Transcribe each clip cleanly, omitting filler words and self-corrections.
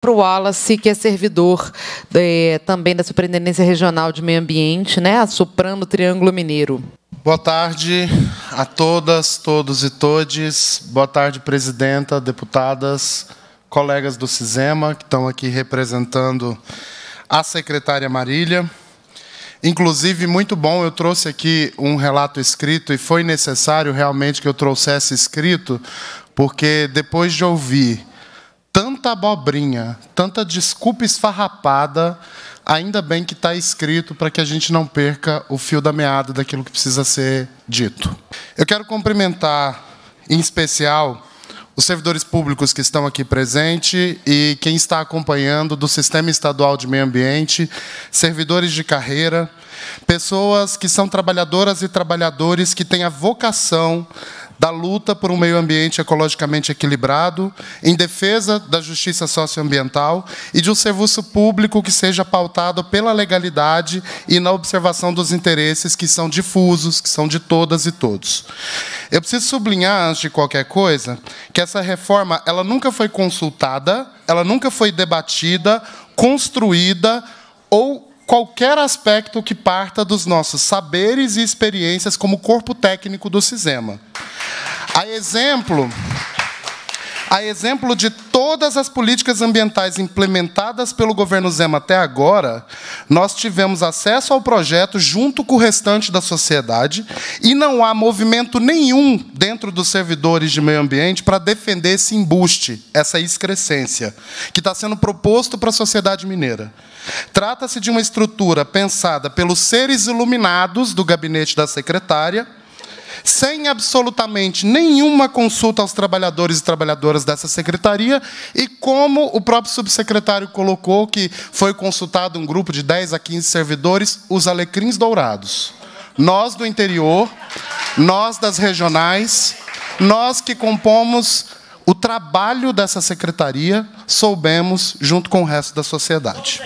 para o Wallace, que é servidor também da Superintendência Regional de Meio Ambiente, né, assoprando o Triângulo Mineiro. Boa tarde a todas, todos e todes. Boa tarde, presidenta, deputadas, colegas do CISEMA, que estão aqui representando a secretária Marília. Inclusive, muito bom, eu trouxe aqui um relato escrito, e foi necessário realmente que eu trouxesse escrito, porque depois de ouvir tanta abobrinha, tanta desculpa esfarrapada, ainda bem que está escrito para que a gente não perca o fio da meada daquilo que precisa ser dito. Eu quero cumprimentar, em especial, os servidores públicos que estão aqui presentes e quem está acompanhando do Sistema Estadual de Meio Ambiente, servidores de carreira, pessoas que são trabalhadoras e trabalhadores que têm a vocação da luta por um meio ambiente ecologicamente equilibrado, em defesa da justiça socioambiental e de um serviço público que seja pautado pela legalidade e na observação dos interesses que são difusos, que são de todas e todos. Eu preciso sublinhar, antes de qualquer coisa, que essa reforma ela nunca foi consultada, ela nunca foi debatida, construída ou qualquer aspecto que parta dos nossos saberes e experiências como corpo técnico do CISEMA. A exemplo de todas as políticas ambientais implementadas pelo governo Zema até agora, nós tivemos acesso ao projeto junto com o restante da sociedade e não há movimento nenhum dentro dos servidores de meio ambiente para defender esse embuste, essa excrescência, que está sendo proposto para a sociedade mineira. Trata-se de uma estrutura pensada pelos seres iluminados do gabinete da secretária, sem absolutamente nenhuma consulta aos trabalhadores e trabalhadoras dessa secretaria, e como o próprio subsecretário colocou, que foi consultado um grupo de 10 a 15 servidores, os alecrins dourados. Nós do interior, nós das regionais, nós que compomos o trabalho dessa secretaria, soubemos junto com o resto da sociedade.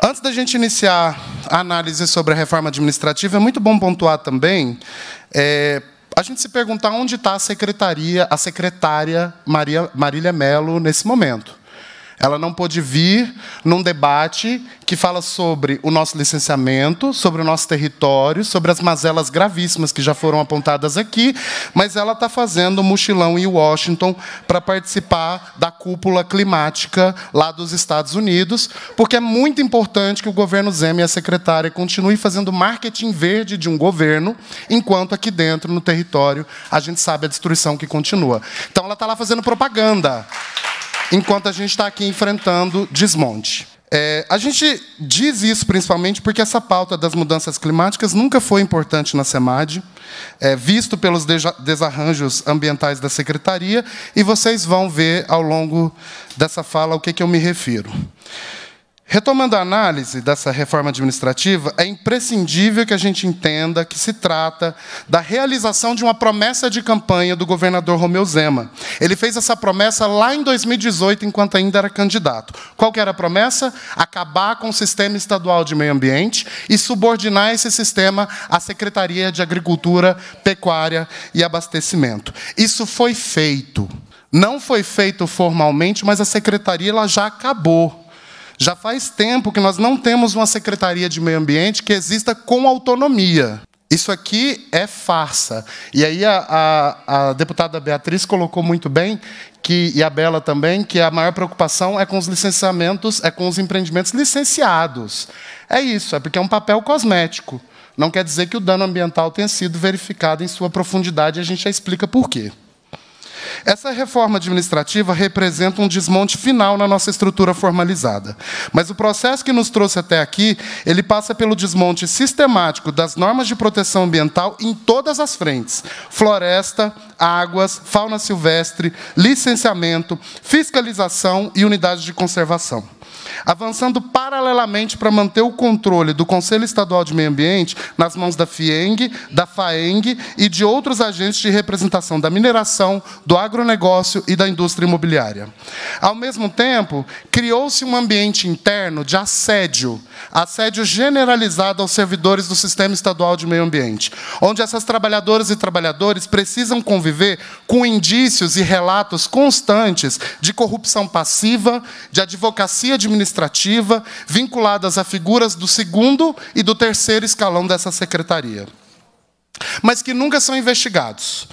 Antes da gente iniciar a análise sobre a reforma administrativa, é muito bom pontuar também, a gente se perguntar onde está a secretária Marília Mello nesse momento. Ela não pôde vir num debate que fala sobre o nosso licenciamento, sobre o nosso território, sobre as mazelas gravíssimas que já foram apontadas aqui, mas ela está fazendo um mochilão em Washington para participar da cúpula climática lá dos Estados Unidos, porque é muito importante que o governo Zema e a secretária continuem fazendo marketing verde de um governo, enquanto aqui dentro, no território, a gente sabe a destruição que continua. Então, ela está lá fazendo propaganda, enquanto a gente está aqui enfrentando desmonte. A gente diz isso principalmente porque essa pauta das mudanças climáticas nunca foi importante na SEMAD, visto pelos desarranjos ambientais da secretaria, e vocês vão ver ao longo dessa fala o que eu me refiro. Retomando a análise dessa reforma administrativa, é imprescindível que a gente entenda que se trata da realização de uma promessa de campanha do governador Romeu Zema. Ele fez essa promessa lá em 2018, enquanto ainda era candidato. Qual que era a promessa? Acabar com o Sistema Estadual de Meio Ambiente e subordinar esse sistema à Secretaria de Agricultura, Pecuária e Abastecimento. Isso foi feito. Não foi feito formalmente, mas a secretaria ela já acabou. Já faz tempo que nós não temos uma Secretaria de Meio Ambiente que exista com autonomia. Isso aqui é farsa. E aí a deputada Beatriz colocou muito bem, e a Bela também, que a maior preocupação é com os licenciamentos, é com os empreendimentos licenciados. É isso, é porque é um papel cosmético. Não quer dizer que o dano ambiental tenha sido verificado em sua profundidade, e a gente já explica por quê. Essa reforma administrativa representa um desmonte final na nossa estrutura formalizada. Mas o processo que nos trouxe até aqui, ele passa pelo desmonte sistemático das normas de proteção ambiental em todas as frentes: floresta, águas, fauna silvestre, licenciamento, fiscalização e unidades de conservação. Avançando paralelamente para manter o controle do Conselho Estadual de Meio Ambiente nas mãos da FIENG, da FAENG e de outros agentes de representação da mineração, do agronegócio e da indústria imobiliária. Ao mesmo tempo, criou-se um ambiente interno de assédio generalizado aos servidores do Sistema Estadual de Meio Ambiente, onde essas trabalhadoras e trabalhadores precisam conviver com indícios e relatos constantes de corrupção passiva, de advocacia administrativa, vinculadas a figuras do segundo e do terceiro escalão dessa secretaria, mas que nunca são investigados,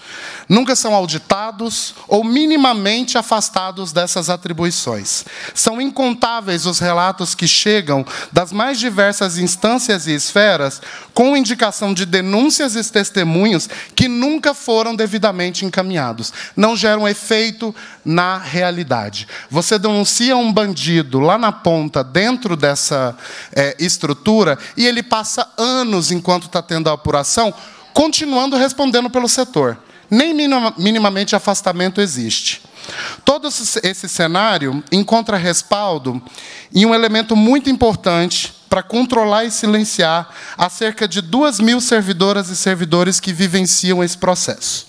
nunca são auditados ou minimamente afastados dessas atribuições. São incontáveis os relatos que chegam das mais diversas instâncias e esferas com indicação de denúncias e testemunhos que nunca foram devidamente encaminhados. Não geram efeito na realidade. Você denuncia um bandido lá na ponta, dentro dessa estrutura, e ele passa anos, enquanto está tendo a apuração, continuando respondendo pelo setor. Nem minimamente afastamento existe. Todo esse cenário encontra respaldo em um elemento muito importante para controlar e silenciar as cerca de 2.000 servidoras e servidores que vivenciam esse processo.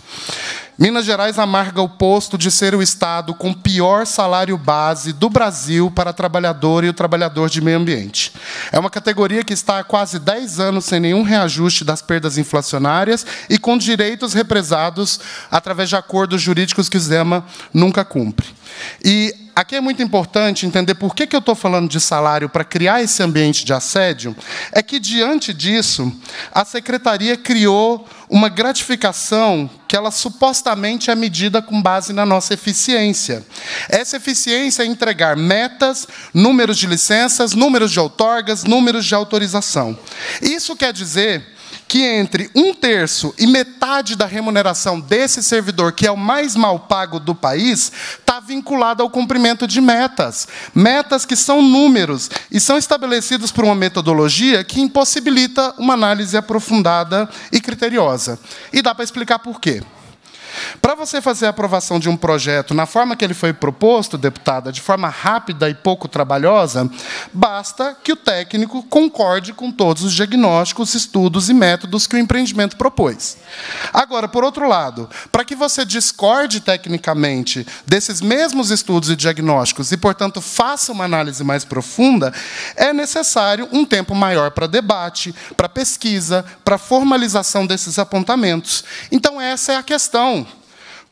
Minas Gerais amarga o posto de ser o estado com pior salário base do Brasil para a trabalhadora e o trabalhador de meio ambiente. É uma categoria que está há quase 10 anos sem nenhum reajuste das perdas inflacionárias e com direitos represados através de acordos jurídicos que o Zema nunca cumpre. E aqui é muito importante entender por que eu estou falando de salário para criar esse ambiente de assédio, é que, diante disso, a Secretaria criou uma gratificação que ela supostamente é medida com base na nossa eficiência. Essa eficiência é entregar metas, números de licenças, números de outorgas, números de autorização. Isso quer dizer que entre 1/3 e metade da remuneração desse servidor, que é o mais mal pago do país, está vinculado ao cumprimento de metas. Metas que são números e são estabelecidos por uma metodologia que impossibilita uma análise aprofundada e criteriosa. E dá para explicar por quê. Para você fazer a aprovação de um projeto na forma que ele foi proposto, deputada, de forma rápida e pouco trabalhosa, basta que o técnico concorde com todos os diagnósticos, estudos e métodos que o empreendimento propôs. Agora, por outro lado, para que você discorde tecnicamente desses mesmos estudos e diagnósticos e, portanto, faça uma análise mais profunda, é necessário um tempo maior para debate, para pesquisa, para formalização desses apontamentos. Então, essa é a questão.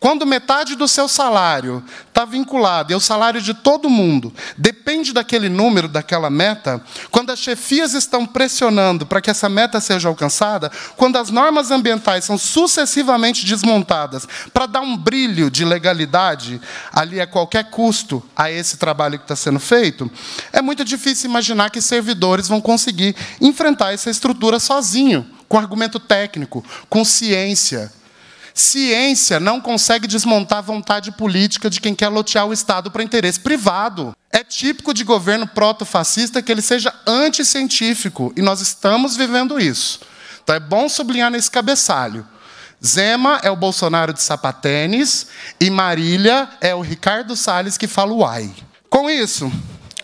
Quando metade do seu salário está vinculado, e o salário de todo mundo depende daquele número, daquela meta, quando as chefias estão pressionando para que essa meta seja alcançada, quando as normas ambientais são sucessivamente desmontadas para dar um brilho de legalidade ali a qualquer custo a esse trabalho que está sendo feito, é muito difícil imaginar que servidores vão conseguir enfrentar essa estrutura sozinho, com argumento técnico, com ciência. Ciência não consegue desmontar a vontade política de quem quer lotear o Estado para interesse privado. É típico de governo proto-fascista que ele seja anticientífico, e nós estamos vivendo isso. Então é bom sublinhar nesse cabeçalho. Zema é o Bolsonaro de sapatênis e Marília é o Ricardo Salles que fala uai. Com isso,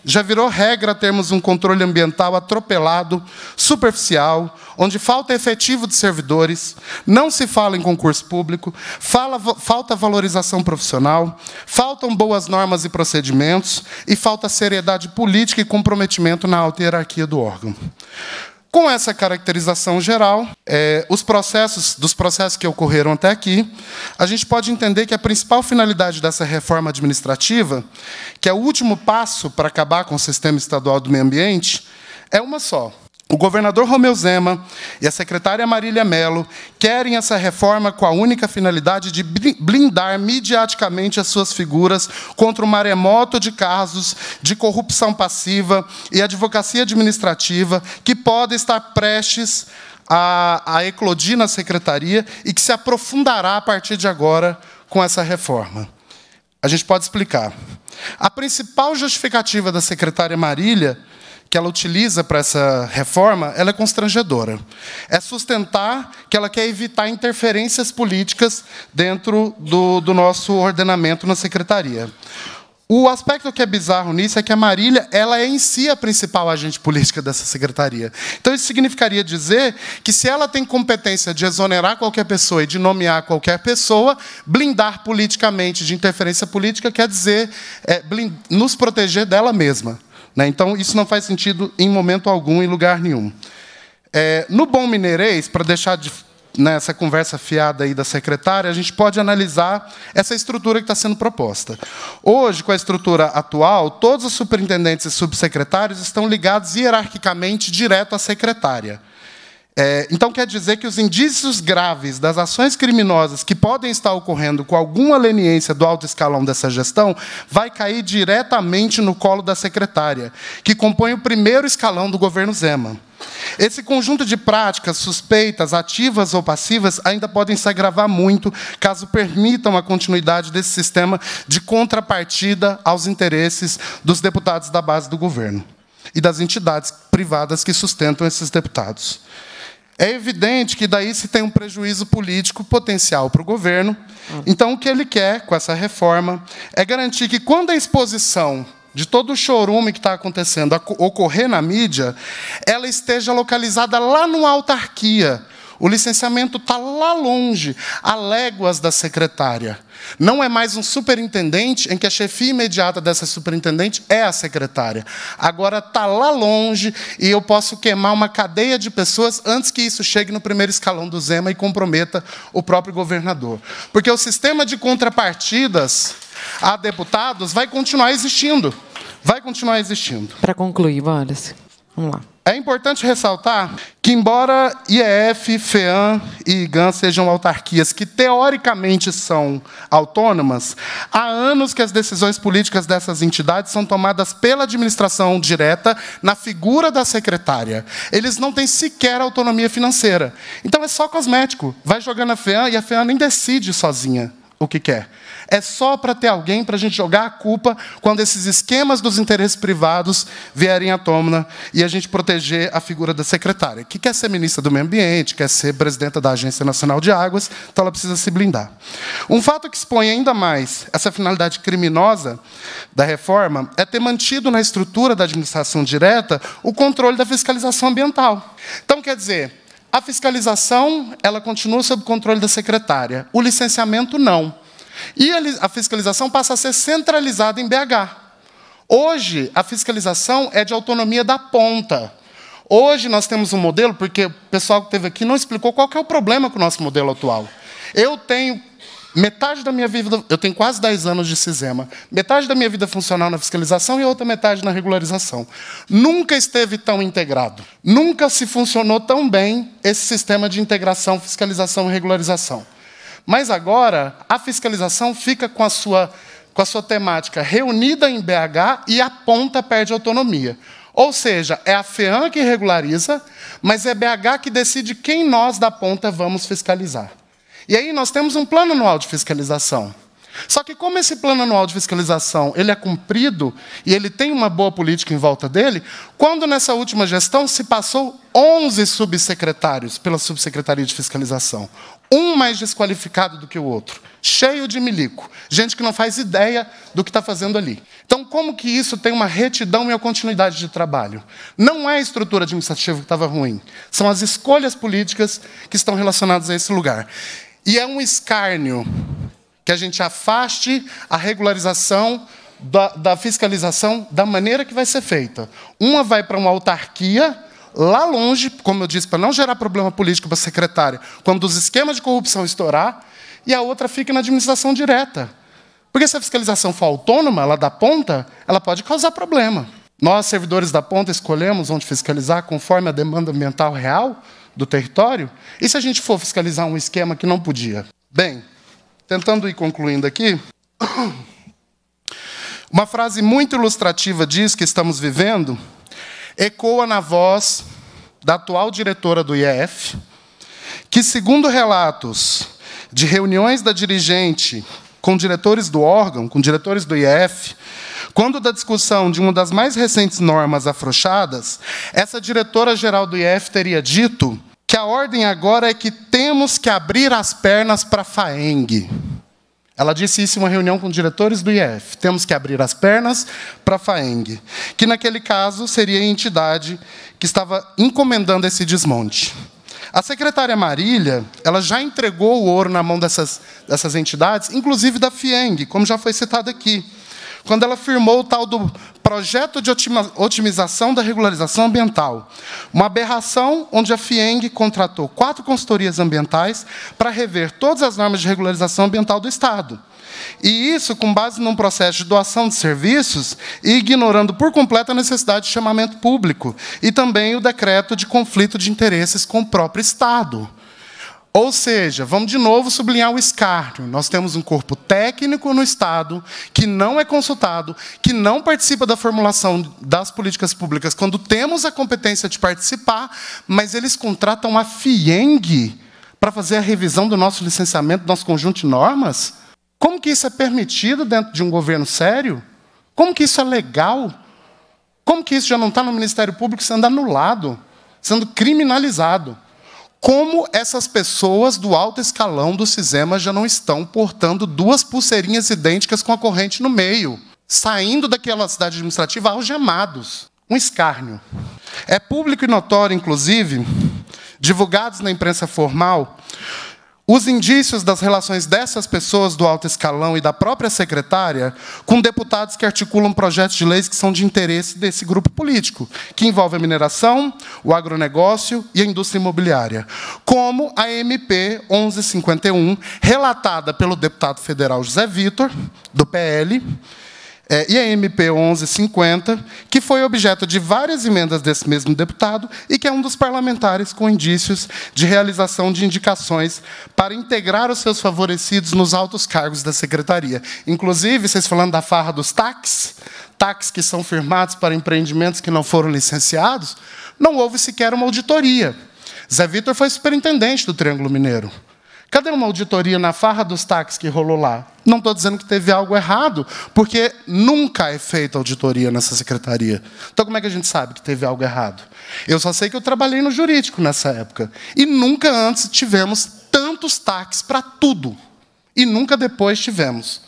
já virou regra termos um controle ambiental atropelado, superficial, onde falta efetivo de servidores, não se fala em concurso público, falta valorização profissional, faltam boas normas e procedimentos e falta seriedade política e comprometimento na alta hierarquia do órgão. Com essa caracterização geral, dos processos que ocorreram até aqui, a gente pode entender que a principal finalidade dessa reforma administrativa, que é o último passo para acabar com o Sistema Estadual do Meio Ambiente, é uma só. O governador Romeu Zema e a secretária Marília Mello querem essa reforma com a única finalidade de blindar midiaticamente as suas figuras contra o maremoto de casos de corrupção passiva e advocacia administrativa que podem estar prestes a eclodir na secretaria e que se aprofundará a partir de agora com essa reforma. A gente pode explicar. A principal justificativa da secretária Marília, que ela utiliza para essa reforma, ela é constrangedora. É sustentar que ela quer evitar interferências políticas dentro do nosso ordenamento na secretaria. O aspecto que é bizarro nisso é que a Marília, ela é em si a principal agente política dessa secretaria. Então, isso significaria dizer que, se ela tem competência de exonerar qualquer pessoa e de nomear qualquer pessoa, blindar politicamente de interferência política quer dizer nos proteger dela mesma. Né? Então, isso não faz sentido em momento algum, em lugar nenhum. No bom mineirês, para deixar nessa conversa fiada aí da secretária, a gente pode analisar essa estrutura que está sendo proposta. Hoje, com a estrutura atual, todos os superintendentes e subsecretários estão ligados hierarquicamente direto à secretária. Então, quer dizer que os indícios graves das ações criminosas que podem estar ocorrendo com alguma leniência do alto escalão dessa gestão vai cair diretamente no colo da secretária, que compõe o primeiro escalão do governo Zema. Esse conjunto de práticas suspeitas, ativas ou passivas, ainda podem se agravar muito, caso permitam a continuidade desse sistema de contrapartida aos interesses dos deputados da base do governo e das entidades privadas que sustentam esses deputados. É evidente que daí se tem um prejuízo político potencial para o governo. Então, o que ele quer com essa reforma é garantir que, quando a exposição de todo o chorume que está acontecendo ocorrer na mídia, ela esteja localizada lá numa autarquia. O licenciamento está lá longe, a léguas da secretária. Não é mais um superintendente em que a chefia imediata dessa superintendente é a secretária. Agora está lá longe e eu posso queimar uma cadeia de pessoas antes que isso chegue no primeiro escalão do Zema e comprometa o próprio governador. Porque o sistema de contrapartidas a deputados vai continuar existindo. Vai continuar existindo. Para concluir, Wallace, vamos lá. É importante ressaltar que, embora IEF, FEAM e IGAN sejam autarquias que, teoricamente, são autônomas, há anos que as decisões políticas dessas entidades são tomadas pela administração direta na figura da secretária. Eles não têm sequer autonomia financeira. Então, é só cosmético. Vai jogando a FEAM e a FEAM nem decide sozinha o que quer. É só para ter alguém para a gente jogar a culpa quando esses esquemas dos interesses privados vierem à tona e a gente proteger a figura da secretária, que quer ser ministra do Meio Ambiente, quer ser presidenta da Agência Nacional de Águas, então ela precisa se blindar. Um fato que expõe ainda mais essa finalidade criminosa da reforma é ter mantido na estrutura da administração direta o controle da fiscalização ambiental. Então, quer dizer, a fiscalização ela continua sob controle da secretária, o licenciamento não. E a fiscalização passa a ser centralizada em BH. Hoje, a fiscalização é de autonomia da ponta. Hoje, nós temos um modelo, porque o pessoal que esteve aqui não explicou qual que é o problema com o nosso modelo atual. Eu tenho metade da minha vida, eu tenho quase 10 anos de Cisema, metade da minha vida funcional na fiscalização e a outra metade na regularização. Nunca esteve tão integrado. Nunca se funcionou tão bem esse sistema de integração, fiscalização e regularização. Mas agora, a fiscalização fica com a sua temática reunida em BH e a ponta perde autonomia. Ou seja, é a FEAM que regulariza, mas é BH que decide quem nós da ponta vamos fiscalizar. E aí nós temos um plano anual de fiscalização. Só que, como esse plano anual de fiscalização ele é cumprido e ele tem uma boa política em volta dele, quando nessa última gestão se passou 11 subsecretários pela subsecretaria de fiscalização, um mais desqualificado do que o outro, cheio de milico, gente que não faz ideia do que está fazendo ali. Então, como que isso tem uma retidão e uma continuidade de trabalho? Não é a estrutura administrativa que estava ruim, são as escolhas políticas que estão relacionadas a esse lugar. E é um escárnio que a gente afaste a regularização da fiscalização da maneira que vai ser feita. Uma vai para uma autarquia, lá longe, como eu disse, para não gerar problema político para a secretária, quando os esquemas de corrupção estourar, e a outra fica na administração direta. Porque se a fiscalização for autônoma, ela da ponta, ela pode causar problema. Nós, servidores da ponta, escolhemos onde fiscalizar conforme a demanda ambiental real do território, e se a gente for fiscalizar um esquema que não podia? Bem, tentando ir concluindo aqui, uma frase muito ilustrativa disso que estamos vivendo ecoa na voz da atual diretora do IEF, que, segundo relatos de reuniões da dirigente com diretores do órgão, com diretores do IEF, quando da discussão de uma das mais recentes normas afrouxadas, essa diretora-geral do IEF teria dito que a ordem agora é que temos que abrir as pernas para a FAENG. Ela disse isso em uma reunião com diretores do IEF. Temos que abrir as pernas para a FAENG, que naquele caso seria a entidade que estava encomendando esse desmonte. A secretária Marília, ela já entregou o ouro na mão dessas entidades, inclusive da FIENG, como já foi citado aqui, quando ela firmou o tal do Projeto de Otimização da Regularização Ambiental. Uma aberração onde a FIENG contratou 4 consultorias ambientais para rever todas as normas de regularização ambiental do Estado. E isso com base num processo de doação de serviços e ignorando por completo a necessidade de chamamento público e também o decreto de conflito de interesses com o próprio Estado. Ou seja, vamos de novo sublinhar o escárnio. Nós temos um corpo técnico no Estado que não é consultado, que não participa da formulação das políticas públicas quando temos a competência de participar, mas eles contratam a FIENG para fazer a revisão do nosso licenciamento, do nosso conjunto de normas? Como que isso é permitido dentro de um governo sério? Como que isso é legal? Como que isso já não está no Ministério Público sendo anulado, sendo criminalizado? Como essas pessoas do alto escalão do CISEMA já não estão portando 2 pulseirinhas idênticas com a corrente no meio, saindo daquela cidade administrativa algemados? Um escárnio. É público e notório, inclusive, divulgados na imprensa formal, os indícios das relações dessas pessoas do alto escalão e da própria secretária com deputados que articulam projetos de leis que são de interesse desse grupo político, que envolve a mineração, o agronegócio e a indústria imobiliária, como a MP 1151, relatada pelo deputado federal José Vitor, do PL, e a MP 1150, que foi objeto de várias emendas desse mesmo deputado e que é um dos parlamentares com indícios de realização de indicações para integrar os seus favorecidos nos altos cargos da secretaria. Inclusive, vocês falando da farra dos táxis que são firmados para empreendimentos que não foram licenciados, não houve sequer uma auditoria. Zé Vitor foi superintendente do Triângulo Mineiro. Cadê uma auditoria na farra dos táxis que rolou lá? Não estou dizendo que teve algo errado, porque nunca é feita auditoria nessa secretaria. Então, como é que a gente sabe que teve algo errado? Eu só sei que eu trabalhei no jurídico nessa época. E nunca antes tivemos tantos táxis para tudo. E nunca depois tivemos.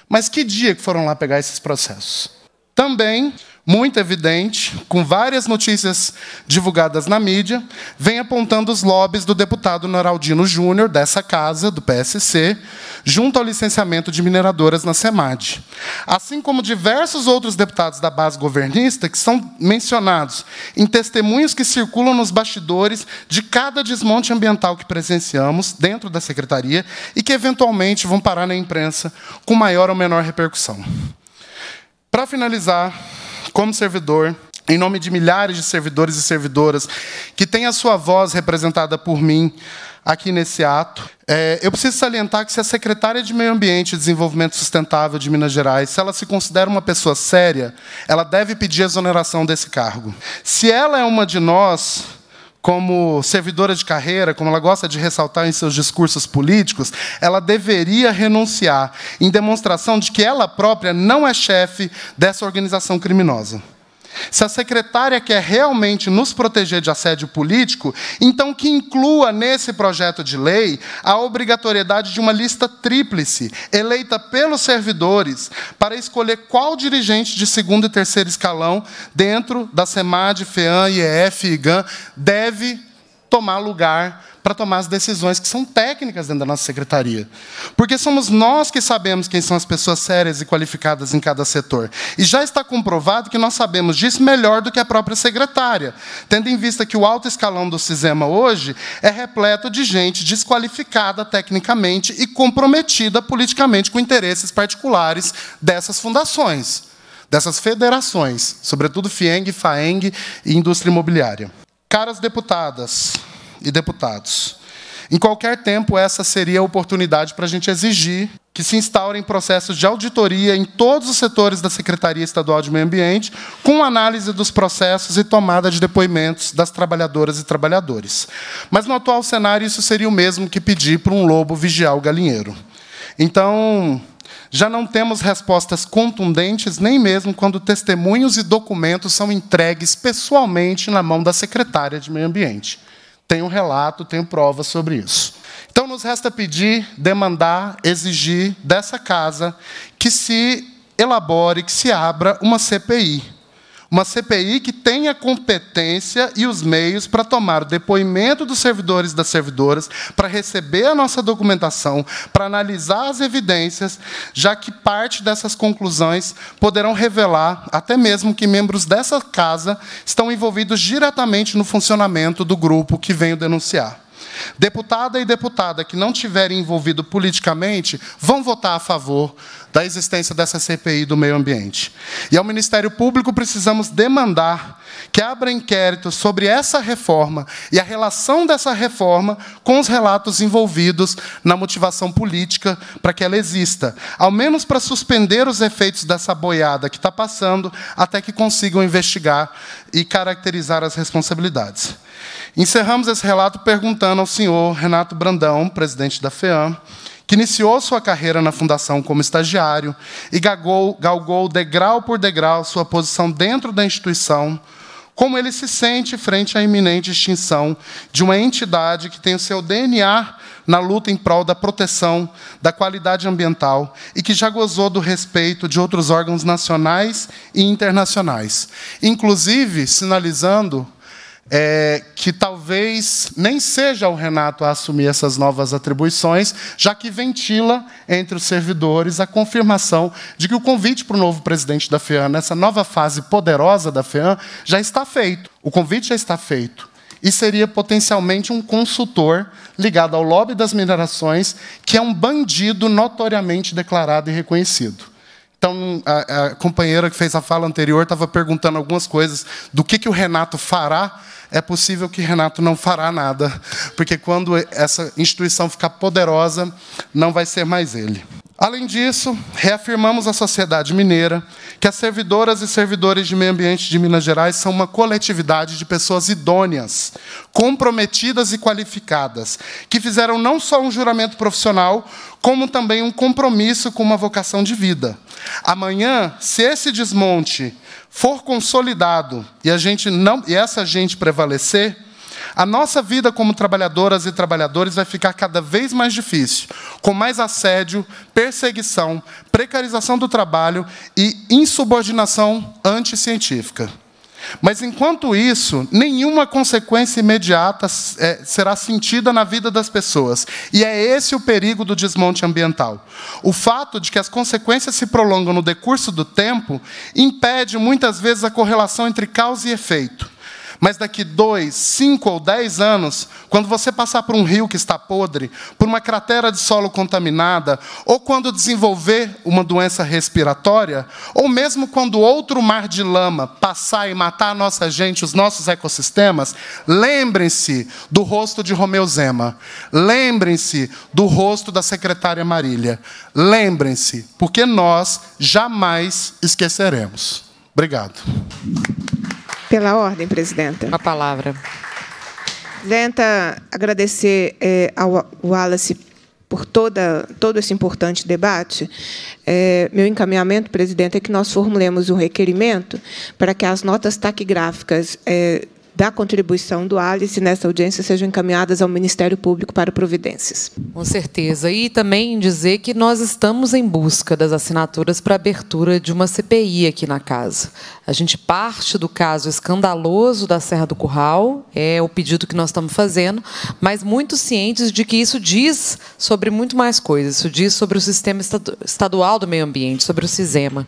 Mas que dia que foram lá pegar esses processos? Também, muito evidente, com várias notícias divulgadas na mídia, vem apontando os lobbies do deputado Noraldino Júnior, dessa casa, do PSC, junto ao licenciamento de mineradoras na SEMAD. Assim como diversos outros deputados da base governista que são mencionados em testemunhos que circulam nos bastidores de cada desmonte ambiental que presenciamos dentro da secretaria e que, eventualmente, vão parar na imprensa com maior ou menor repercussão. Para finalizar, como servidor, em nome de milhares de servidores e servidoras que têm a sua voz representada por mim aqui nesse ato, eu preciso salientar que se a secretária de Meio Ambiente e Desenvolvimento Sustentável de Minas Gerais, se ela se considera uma pessoa séria, ela deve pedir a exoneração desse cargo. Se ela é uma de nós, como servidora de carreira, como ela gosta de ressaltar em seus discursos políticos, ela deveria renunciar em demonstração de que ela própria não é chefe dessa organização criminosa. Se a secretária quer realmente nos proteger de assédio político, então que inclua nesse projeto de lei a obrigatoriedade de uma lista tríplice, eleita pelos servidores, para escolher qual dirigente de segundo e terceiro escalão, dentro da SEMAD, FEAM, IEF e IGAM, deve tomar lugar para tomar as decisões que são técnicas dentro da nossa secretaria. Porque somos nós que sabemos quem são as pessoas sérias e qualificadas em cada setor. E já está comprovado que nós sabemos disso melhor do que a própria secretária, tendo em vista que o alto escalão do CISEMA hoje é repleto de gente desqualificada tecnicamente e comprometida politicamente com interesses particulares dessas fundações, dessas federações, sobretudo FIENG, FAENG e indústria imobiliária. Caras deputadas e deputados, em qualquer tempo essa seria a oportunidade para a gente exigir que se instaurem processos de auditoria em todos os setores da Secretaria Estadual de Meio Ambiente, com análise dos processos e tomada de depoimentos das trabalhadoras e trabalhadores. Mas, no atual cenário, isso seria o mesmo que pedir para um lobo vigiar o galinheiro. Então, já não temos respostas contundentes, nem mesmo quando testemunhos e documentos são entregues pessoalmente na mão da secretária de Meio Ambiente. Tenho relato, tenho provas sobre isso. Então, Então, nos resta pedir, demandar, exigir dessa casa que se elabore, que se abra uma CPI. Uma CPI que tenha competência e os meios para tomar o depoimento dos servidores e das servidoras, para receber a nossa documentação, para analisar as evidências, já que parte dessas conclusões poderão revelar até mesmo que membros dessa casa estão envolvidos diretamente no funcionamento do grupo que venho denunciar. Deputada e deputada que não tiverem envolvido politicamente vão votar a favor da existência dessa CPI do meio ambiente. E ao Ministério Público precisamos demandar que abra inquérito sobre essa reforma e a relação dessa reforma com os relatos envolvidos na motivação política para que ela exista, ao menos para suspender os efeitos dessa boiada que está passando até que consigam investigar e caracterizar as responsabilidades. Encerramos esse relato perguntando ao senhor Renato Brandão, presidente da FEAM, que iniciou sua carreira na Fundação como estagiário e galgou degrau por degrau sua posição dentro da instituição, como ele se sente frente à iminente extinção de uma entidade que tem o seu DNA na luta em prol da proteção da qualidade ambiental e que já gozou do respeito de outros órgãos nacionais e internacionais, inclusive sinalizando que talvez nem seja o Renato a assumir essas novas atribuições, já que ventila entre os servidores a confirmação de que o convite para o novo presidente da FEAM, nessa nova fase poderosa da FEAM, já está feito. O convite já está feito. E seria potencialmente um consultor ligado ao lobby das minerações, que é um bandido notoriamente declarado e reconhecido. Então, a companheira que fez a fala anterior estava perguntando algumas coisas do que o Renato fará. É possível que Renato não fará nada, porque quando essa instituição ficar poderosa, não vai ser mais ele. Além disso, reafirmamos à sociedade mineira que as servidoras e servidores de meio ambiente de Minas Gerais são uma coletividade de pessoas idôneas, comprometidas e qualificadas, que fizeram não só um juramento profissional, como também um compromisso com uma vocação de vida. Amanhã, se esse desmonte for consolidado e essa gente prevalecer, a nossa vida como trabalhadoras e trabalhadores vai ficar cada vez mais difícil, com mais assédio, perseguição, precarização do trabalho e insubordinação anticientífica. Mas, enquanto isso, nenhuma consequência imediata será sentida na vida das pessoas. E é esse o perigo do desmonte ambiental. O fato de que as consequências se prolongam no decurso do tempo impede, muitas vezes, a correlação entre causa e efeito. Mas daqui 2, 5 ou 10 anos, quando você passar por um rio que está podre, por uma cratera de solo contaminada, ou quando desenvolver uma doença respiratória, ou mesmo quando outro mar de lama passar e matar a nossa gente, os nossos ecossistemas, lembrem-se do rosto de Romeu Zema. Lembrem-se do rosto da secretária Marília. Lembrem-se, porque nós jamais esqueceremos. Obrigado. Pela ordem, presidenta. A palavra. Presidenta, agradecer ao Wallace por todo esse importante debate. Meu encaminhamento, presidente, é que nós formulemos um requerimento para que as notas taquigráficas da contribuição do Alice nessa audiência sejam encaminhadas ao Ministério Público para providências. Com certeza. E também dizer que nós estamos em busca das assinaturas para a abertura de uma CPI aqui na casa. A gente parte do caso escandaloso da Serra do Curral, é o pedido que nós estamos fazendo, mas muito cientes de que isso diz sobre muito mais coisas. Isso diz sobre o Sistema Estadual do Meio Ambiente, sobre o SISEMA.